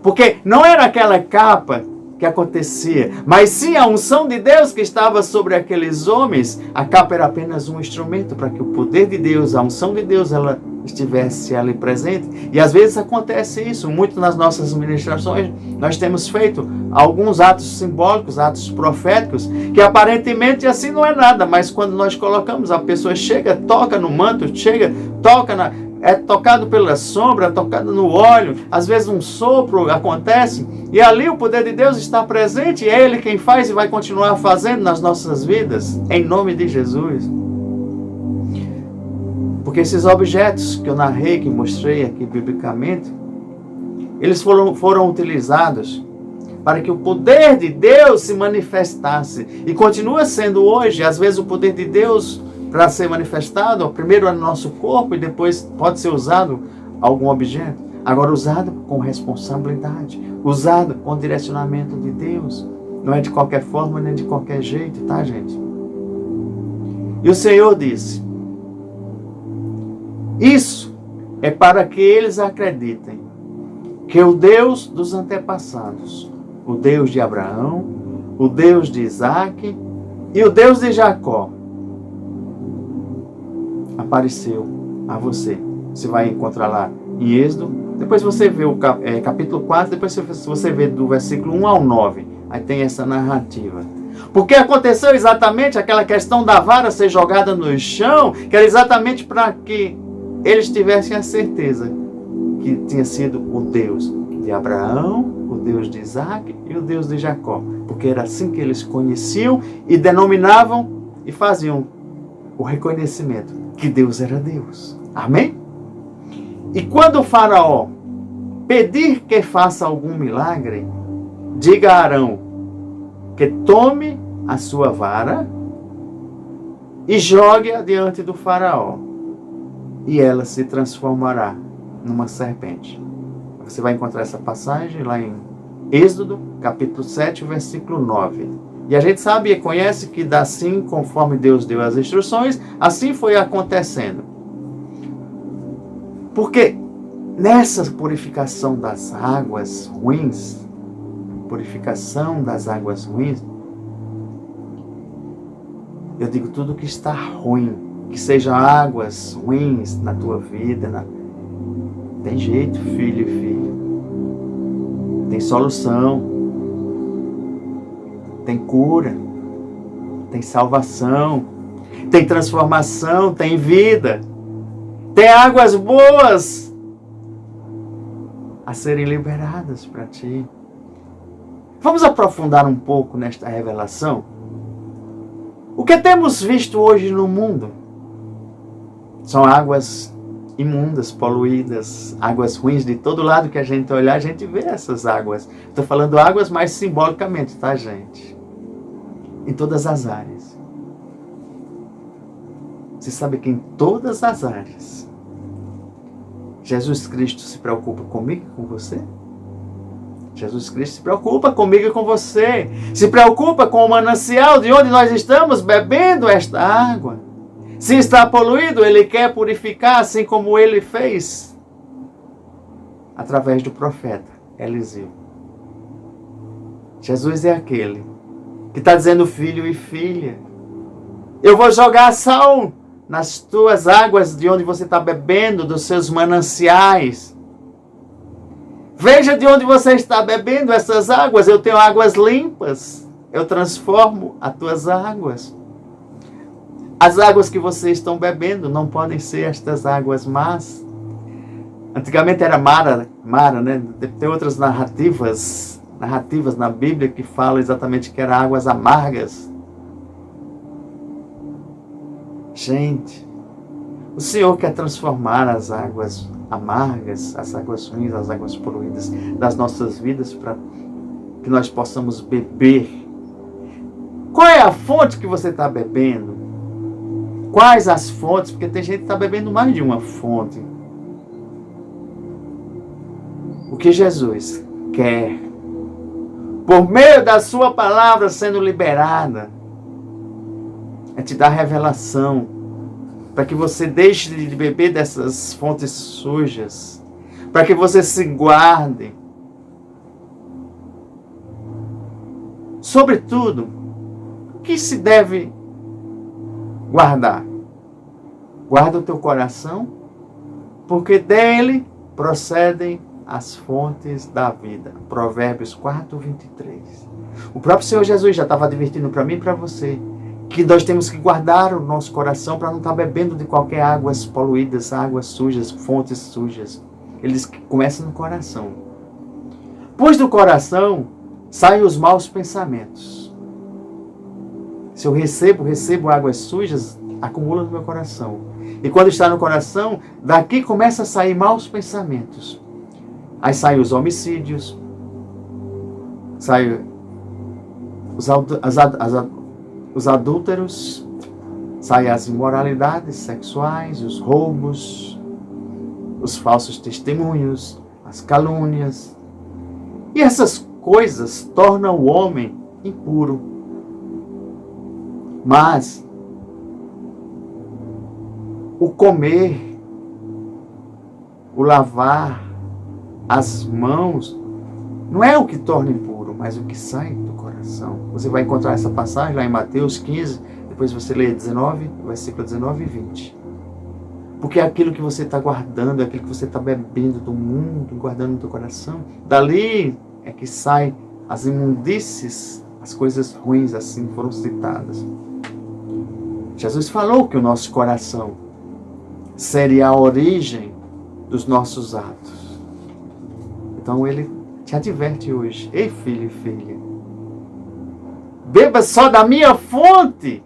[SPEAKER 1] Porque não era aquela capa que acontecia, mas sim a unção de Deus que estava sobre aqueles homens. A capa era apenas um instrumento para que o poder de Deus, a unção de Deus, ela estivesse ali presente. E às vezes acontece isso, muito nas nossas ministrações. Nós temos feito alguns atos simbólicos, atos proféticos, que aparentemente assim não é nada, mas quando nós colocamos, a pessoa chega, toca no manto, chega, toca é tocado pela sombra, tocado no óleo, às vezes um sopro acontece, e ali o poder de Deus está presente, e é Ele quem faz e vai continuar fazendo nas nossas vidas, em nome de Jesus. Porque esses objetos que eu narrei, que mostrei aqui biblicamente, eles foram utilizados para que o poder de Deus se manifestasse, e continua sendo hoje. Às vezes o poder de Deus, para ser manifestado, primeiro é no nosso corpo e depois pode ser usado algum objeto. Agora usado com responsabilidade, usado com direcionamento de Deus. Não é de qualquer forma nem de qualquer jeito, tá, gente? E o Senhor disse: isso é para que eles acreditem que o Deus dos antepassados, o Deus de Abraão, o Deus de Isaac e o Deus de Jacó, apareceu a você. Você vai encontrar lá em Êxodo, depois você vê o capítulo 4, depois você vê do versículo 1 ao 9, aí tem essa narrativa. Porque aconteceu exatamente aquela questão da vara ser jogada no chão, que era exatamente para que eles tivessem a certeza que tinha sido o Deus de Abraão, o Deus de Isaac e o Deus de Jacó. Porque era assim que eles conheciam e denominavam e faziam o reconhecimento que Deus era Deus. Amém? E quando o faraó pedir que faça algum milagre, diga a Arão que tome a sua vara e jogue-a diante do faraó, e ela se transformará numa serpente. Você vai encontrar essa passagem lá em Êxodo, capítulo 7, versículo 9. E a gente sabe e conhece que assim, conforme Deus deu as instruções, assim foi acontecendo. Porque nessa purificação das águas ruins, eu digo tudo que está ruim, que sejam águas ruins na tua vida, tem jeito, filho e filha. Tem solução. Tem cura. Tem salvação. Tem transformação. Tem vida. Tem águas boas a serem liberadas para ti. Vamos aprofundar um pouco nesta revelação? O que temos visto hoje no mundo são águas imundas, poluídas, águas ruins. De todo lado que a gente olhar, a gente vê essas águas. Estou falando águas mais simbolicamente, tá, gente? Em todas as áreas. Você sabe que em todas as áreas, Jesus Cristo se preocupa comigo e com você? Jesus Cristo se preocupa comigo e com você. Se preocupa com o manancial de onde nós estamos bebendo esta água. Se está poluído, Ele quer purificar, assim como Ele fez através do profeta Eliseu. Jesus é aquele que está dizendo filho e filha. Eu vou jogar sal nas tuas águas de onde você está bebendo, dos seus mananciais. Veja de onde você está bebendo essas águas. Eu tenho águas limpas. Eu transformo as tuas águas. As águas que vocês estão bebendo não podem ser estas águas más. Antigamente era Mara, né? Tem outras narrativas na Bíblia que falam exatamente que eram águas amargas. Gente, o Senhor quer transformar as águas amargas, as águas ruins, as águas poluídas das nossas vidas para que nós possamos beber. Qual é a fonte que você está bebendo? Quais as fontes? Porque tem gente que está bebendo mais de uma fonte. O que Jesus quer, por meio da sua palavra sendo liberada, é te dar revelação, para que você deixe de beber dessas fontes sujas, para que você se guarde. Sobretudo, o que se deve guardar? Guarda o teu coração, porque dele procedem as fontes da vida. Provérbios 4, 23. O próprio Senhor Jesus já estava advertindo para mim e para você que nós temos que guardar o nosso coração para não estar bebendo de qualquer águas poluídas, águas sujas, fontes sujas. Eles começam no coração. Pois do coração saem os maus pensamentos. Se eu recebo águas sujas, acumula no meu coração. E quando está no coração, daqui começa a sair maus pensamentos. Aí saem os homicídios, saem os adúlteros, saem as imoralidades sexuais, os roubos, os falsos testemunhos, as calúnias. E essas coisas tornam o homem impuro. Mas o comer, o lavar as mãos, não é o que torna impuro, mas o que sai do coração. Você vai encontrar essa passagem lá em Mateus 15, depois você lê 19, versículo 19 e 20. Porque é aquilo que você está guardando, é aquilo que você está bebendo do mundo, guardando no teu coração. Dali é que saem as imundícies, as coisas ruins, assim foram citadas. Jesus falou que o nosso coração seria a origem dos nossos atos. Então ele te adverte hoje: ei, filho e filha, beba só da minha fonte.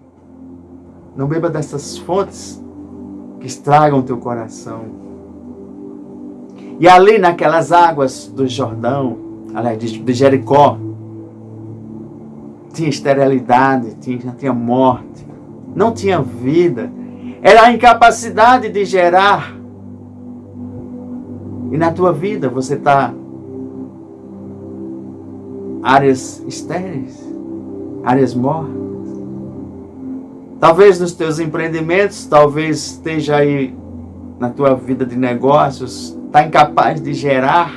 [SPEAKER 1] Não beba dessas fontes que estragam o teu coração. E ali naquelas águas do Jordão, aliás, de Jericó, tinha esterilidade, tinha morte, não tinha vida. Era a incapacidade de gerar. E na tua vida você está áreas estéreis, áreas mortas. Talvez nos teus empreendimentos, talvez esteja aí na tua vida de negócios, está incapaz de gerar.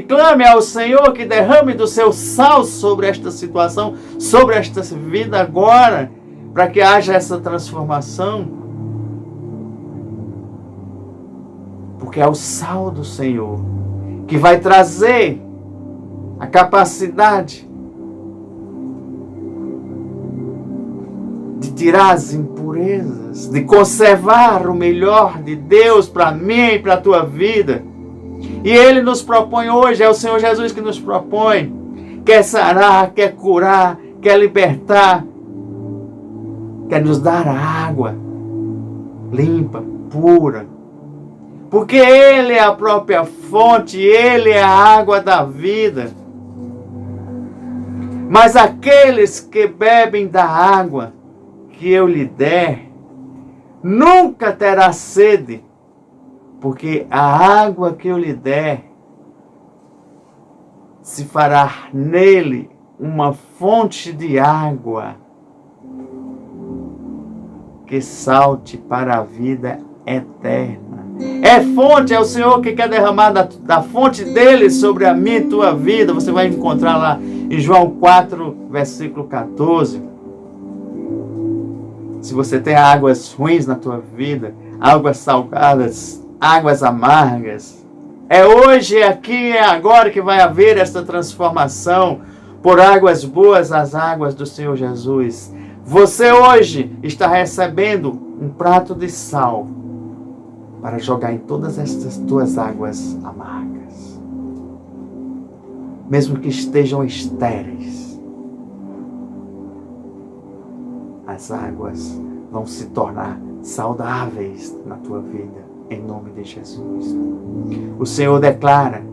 [SPEAKER 1] Clame ao Senhor que derrame do seu sal sobre esta situação, sobre esta vida agora, para que haja essa transformação. Porque é o sal do Senhor que vai trazer a capacidade de tirar as impurezas, de conservar o melhor de Deus para mim e para a tua vida. E Ele nos propõe hoje, é o Senhor Jesus que nos propõe, quer sarar, quer curar, quer libertar, quer nos dar a água limpa, pura. Porque Ele é a própria fonte, Ele é a água da vida. Mas aqueles que bebem da água que eu lhe der, nunca terá sede, porque a água que eu lhe der se fará nele uma fonte de água que salte para a vida eterna. É fonte, é o Senhor que quer derramar da fonte dele sobre a minha e tua vida. Você vai encontrar lá Em João 4, versículo 14, se você tem águas ruins na tua vida, águas salgadas, águas amargas, é hoje, é aqui, é agora que vai haver esta transformação por águas boas, as águas do Senhor Jesus. Você hoje está recebendo um prato de sal para jogar em todas estas tuas águas amargas, mesmo que estejam estéreis. As águas vão se tornar saudáveis na tua vida, em nome de Jesus. O Senhor declara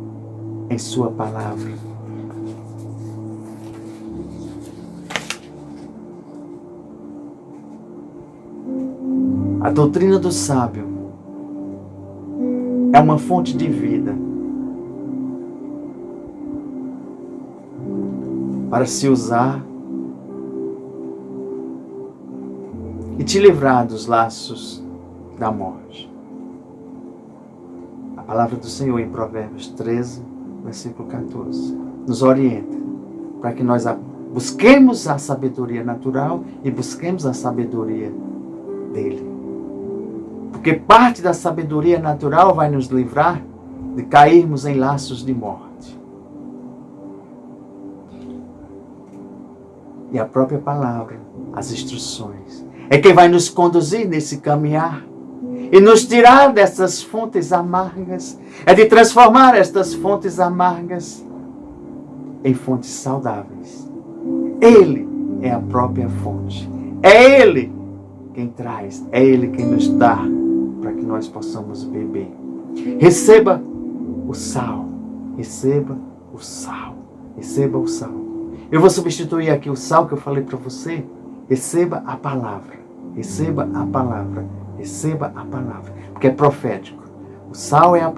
[SPEAKER 1] em sua palavra: a doutrina do sábio é uma fonte de vida para se usar e te livrar dos laços da morte. A palavra do Senhor em Provérbios 13, versículo 14, nos orienta para que nós busquemos a sabedoria natural e busquemos a sabedoria dele. Porque parte da sabedoria natural vai nos livrar de cairmos em laços de morte. E a própria palavra, as instruções, é quem vai nos conduzir nesse caminhar e nos tirar dessas fontes amargas, é de transformar estas fontes amargas em fontes saudáveis. Ele é a própria fonte. É Ele quem traz, é Ele quem nos dá para que nós possamos beber. Receba o sal, receba o sal, receba o sal. Eu vou substituir aqui o sal que eu falei para você. Receba a palavra, receba a palavra, receba a palavra, porque é profético. O sal é a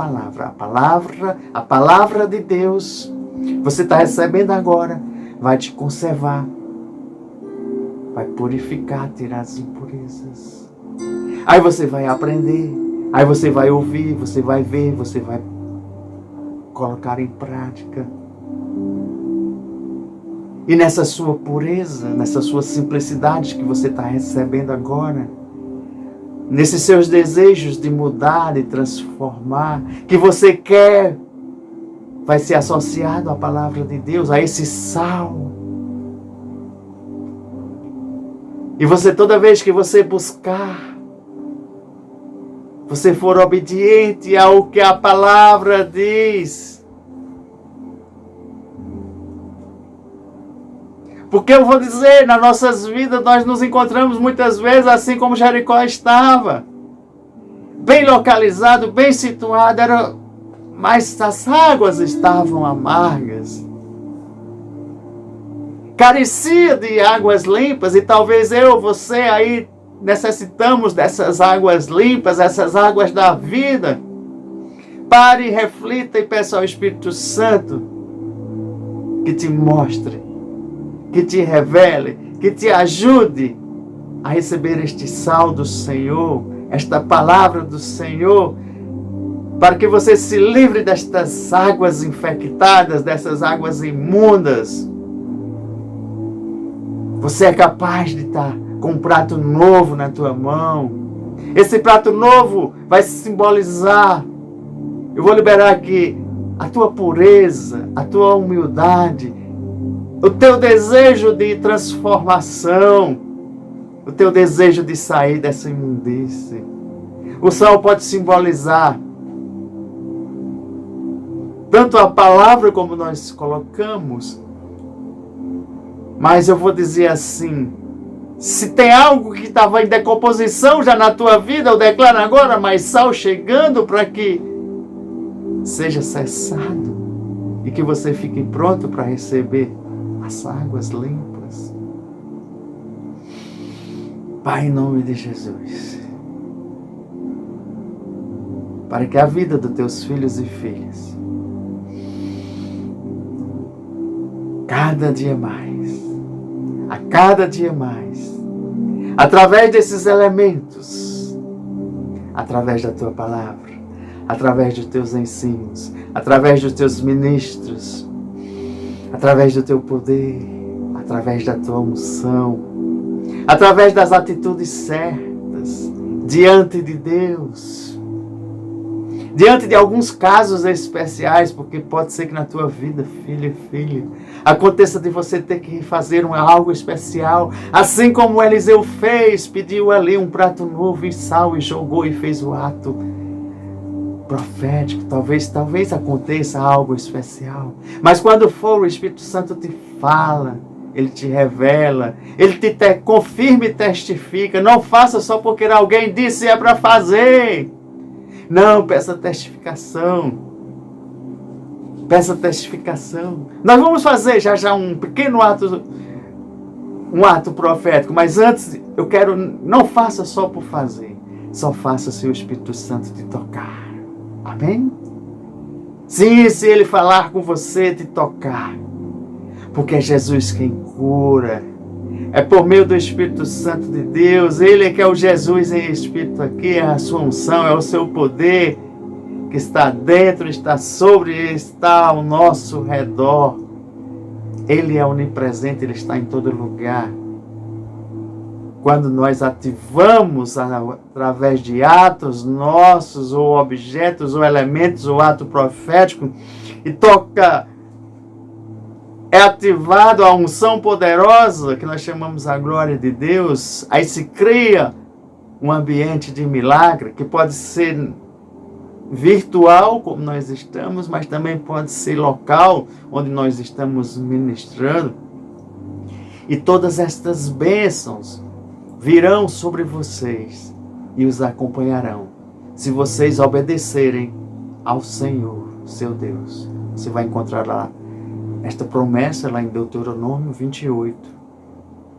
[SPEAKER 1] palavra de Deus. Você está recebendo agora, vai te conservar, vai purificar, tirar as impurezas. Aí você vai aprender, aí você vai ouvir, você vai ver, você vai colocar em prática. E nessa sua pureza, nessa sua simplicidade que você está recebendo agora, nesses seus desejos de mudar, de transformar, que você quer, vai ser associado à palavra de Deus, a esse sal. E você, toda vez que você buscar, você for obediente ao que a palavra diz. Porque eu vou dizer, nas nossas vidas nós nos encontramos muitas vezes assim como Jericó estava. Bem localizado, bem situado, mas as águas estavam amargas. Carecia de águas limpas e talvez eu, você aí necessitamos dessas águas limpas, essas águas da vida. Pare, reflita e peça ao Espírito Santo que te mostre, que te revele, que te ajude a receber este sal do Senhor, esta palavra do Senhor, para que você se livre destas águas infectadas, dessas águas imundas. Você é capaz de estar com um prato novo na tua mão. Esse prato novo vai simbolizar, eu vou liberar aqui, a tua pureza, a tua humildade, o teu desejo de transformação, o teu desejo de sair dessa imundície. O sal pode simbolizar tanto a palavra como nós colocamos, mas eu vou dizer assim, se tem algo que estava em decomposição já na tua vida, eu declaro agora, mais sal chegando para que seja cessado e que você fique pronto para receber as águas limpas. Pai, em nome de Jesus, para que a vida dos teus filhos e filhas, cada dia mais, a cada dia mais, através desses elementos, através da tua palavra, através dos teus ensinos, através dos teus ministros, através do teu poder, através da tua unção, através das atitudes certas, diante de Deus, diante de alguns casos especiais, porque pode ser que na tua vida, filho e filha, aconteça de você ter que fazer algo especial, assim como Eliseu fez, pediu ali um prato novo e sal e jogou e fez o ato profético. Talvez aconteça algo especial, mas quando for, o Espírito Santo te fala, ele te revela, ele te confirma e testifica. Não faça só porque alguém disse é para fazer. Não, peça testificação. Peça testificação. Nós vamos fazer já um pequeno ato, um ato profético, mas antes eu quero, não faça só por fazer, só faça se o Espírito Santo te tocar. Amém? Sim, se ele falar com você, te tocar. Porque é Jesus quem cura. É por meio do Espírito Santo de Deus. Ele é que é o Jesus em Espírito aqui. É a sua unção, é o seu poder que está dentro, está sobre, está ao nosso redor. Ele é onipresente, ele está em todo lugar. Quando nós ativamos através de atos nossos, ou objetos, ou elementos, ou ato profético, e é ativado a unção poderosa, que nós chamamos a glória de Deus, aí se cria um ambiente de milagre, que pode ser virtual, como nós estamos, mas também pode ser local, onde nós estamos ministrando. E todas estas bênçãos virão sobre vocês e os acompanharão, se vocês obedecerem ao Senhor, seu Deus. Você vai encontrar lá esta promessa lá em Deuteronômio 28,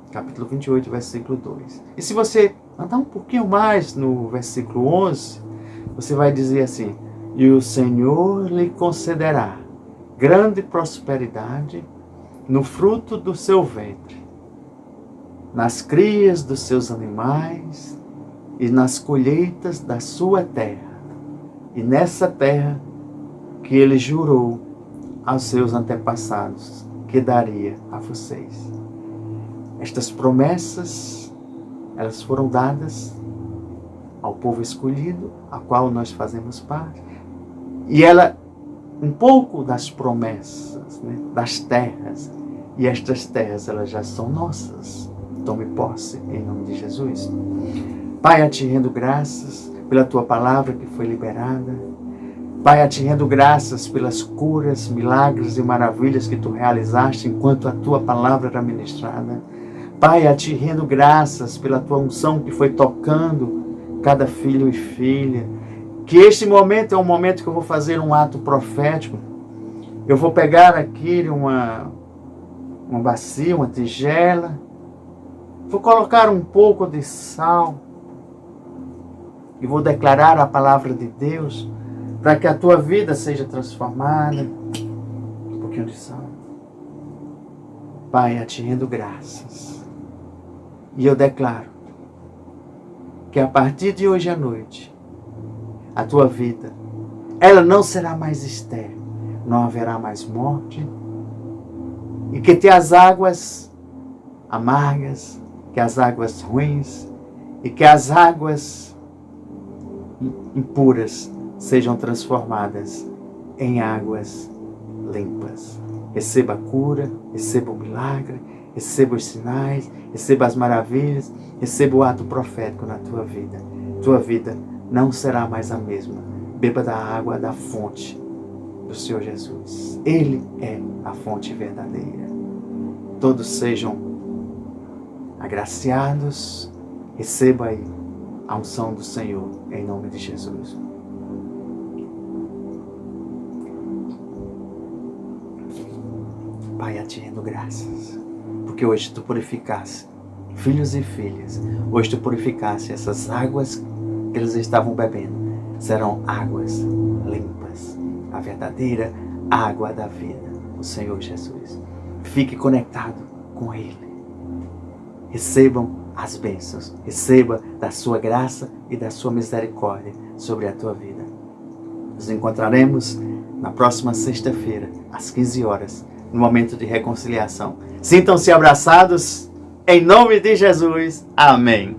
[SPEAKER 1] capítulo 28, versículo 2. E se você andar um pouquinho mais no versículo 11, você vai dizer assim: e o Senhor lhe concederá grande prosperidade no fruto do seu ventre, nas crias dos seus animais e nas colheitas da sua terra, e nessa terra que ele jurou aos seus antepassados que daria a vocês. Estas promessas, elas foram dadas ao povo escolhido, a qual nós fazemos parte, e um pouco das promessas, né, das terras, e estas terras, elas já são nossas. Tome posse em nome de Jesus. Pai, a te rendo graças pela tua palavra que foi liberada. Pai, a te rendo graças pelas curas, milagres e maravilhas que tu realizaste enquanto a tua palavra era ministrada. Pai, a te rendo graças pela tua unção que foi tocando cada filho e filha. Que este momento é um momento que eu vou fazer um ato profético. Eu vou pegar aqui uma bacia, uma tigela, vou colocar um pouco de sal e vou declarar a palavra de Deus para que a tua vida seja transformada. Um pouquinho de sal. Pai, a te rendo graças. E eu declaro que a partir de hoje à noite, a tua vida, ela não será mais estéril, não haverá mais morte, e que as águas amargas, que as águas ruins e que as águas impuras sejam transformadas em águas limpas. Receba a cura, receba o milagre, receba os sinais, receba as maravilhas, receba o ato profético na tua vida. Tua vida não será mais a mesma. Beba da água da fonte do Senhor Jesus. Ele é a fonte verdadeira. Todos sejam agraciados. Receba aí a unção do Senhor em nome de Jesus. Pai, a ti rendo graças, porque hoje tu purificasse filhos e filhas. Hoje tu purificasse essas águas que eles estavam bebendo. Serão águas limpas, a verdadeira água da vida, o Senhor Jesus. Fique conectado com Ele. Recebam as bênçãos. Receba da sua graça e da sua misericórdia sobre a tua vida. Nos encontraremos na próxima sexta-feira, às 15 horas, no momento de reconciliação. Sintam-se abraçados, em nome de Jesus. Amém.